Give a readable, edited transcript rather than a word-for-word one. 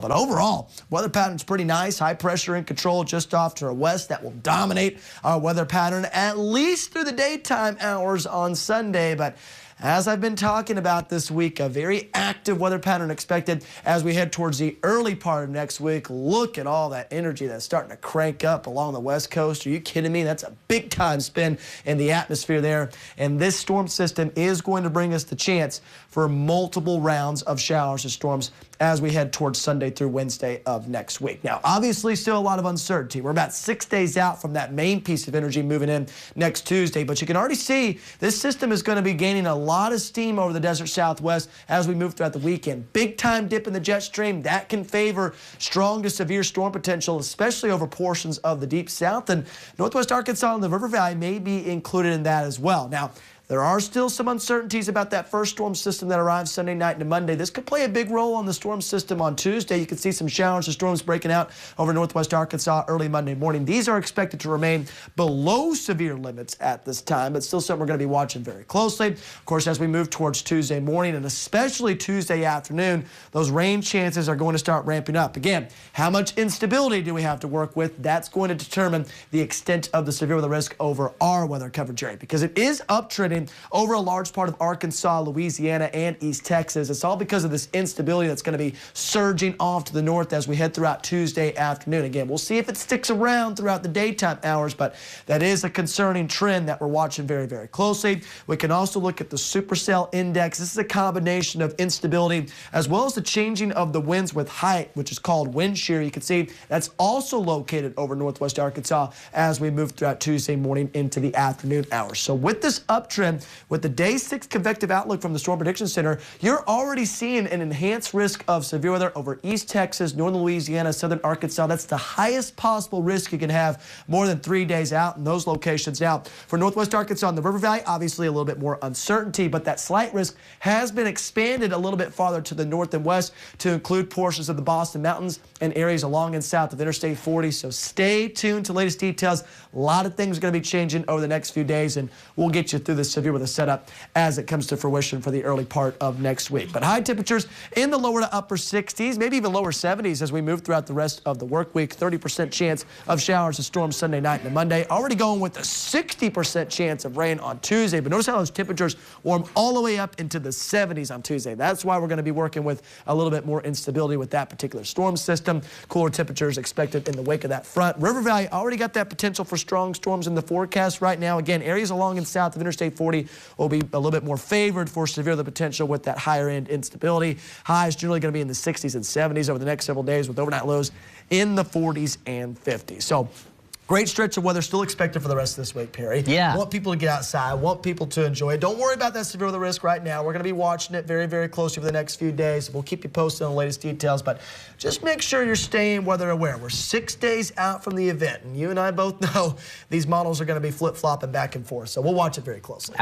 But overall, weather pattern's pretty nice. High pressure in control just off to our west. That will dominate our weather pattern at least through the daytime hours on Sunday. But as I've been talking about this week, a very active weather pattern expected as we head towards the early part of next week. Look at all that energy that's starting to crank up along the west coast. Are you kidding me? That's a big time spin in the atmosphere there. And this storm system is going to bring us the chance for multiple rounds of showers and storms as we head towards Sunday through Wednesday of next week. Now, obviously, still a lot of uncertainty. We're about 6 days out from that main piece of energy moving in next Tuesday, but you can already see this system is going to be gaining a lot of steam over the desert southwest as we move throughout the weekend. Big time dip in the jet stream. That can favor strong to severe storm potential, especially over portions of the deep south, and northwest Arkansas and the River Valley may be included in that as well. Now, there are still some uncertainties about that first storm system that arrives Sunday night into Monday. This could play a big role on the storm system on Tuesday. You can see some showers and storms breaking out over northwest Arkansas early Monday morning. These are expected to remain below severe limits at this time, but still something we're going to be watching very closely. Of course, as we move towards Tuesday morning and especially Tuesday afternoon, those rain chances are going to start ramping up. Again, how much instability do we have to work with? That's going to determine the extent of the severe weather risk over our weather coverage area, because it is uptrending over a large part of Arkansas, Louisiana, and East Texas. It's all because of this instability that's going to be surging off to the north as we head throughout Tuesday afternoon. Again, we'll see if it sticks around throughout the daytime hours, but that is a concerning trend that we're watching very, very closely. We can also look at the supercell index. This is a combination of instability as well as the changing of the winds with height, which is called wind shear. You can see that's also located over northwest Arkansas as we move throughout Tuesday morning into the afternoon hours. So with this uptrend, with the day 6 convective outlook from the Storm Prediction Center, you're already seeing an enhanced risk of severe weather over East Texas, northern Louisiana, southern Arkansas. That's the highest possible risk you can have more than 3 days out in those locations. Now, for northwest Arkansas and the River Valley, obviously a little bit more uncertainty, but that slight risk has been expanded a little bit farther to the north and west to include portions of the Boston Mountains and areas along and south of Interstate 40. So stay tuned to the latest details. A lot of things are going to be changing over the next few days, and we'll get you through this severe weather setup as it comes to fruition for the early part of next week. But high temperatures in the lower to upper 60s, maybe even lower 70s as we move throughout the rest of the work week. 30% chance of showers and storms Sunday night and Monday. Already going with a 60% chance of rain on Tuesday. But notice how those temperatures warm all the way up into the 70s on Tuesday. That's why we're going to be working with a little bit more instability with that particular storm system. Cooler temperatures expected in the wake of that front. River Valley already got that potential for strong storms in the forecast right now. Again, areas along and south of Interstate 40 will be a little bit more favored for severe weather potential with that higher end instability. Highs generally going to be in the 60s and 70s over the next several days with overnight lows in the 40s and 50s. So great stretch of weather still expected for the rest of this week, Perry. Yeah. Want people to get outside, want people to enjoy it. Don't worry about that severe weather risk right now. We're going to be watching it very, very closely for the next few days. We'll keep you posted on the latest details, but just make sure you're staying weather aware. We're 6 days out from the event, and you and I both know these models are going to be flip-flopping back and forth, so we'll watch it very closely.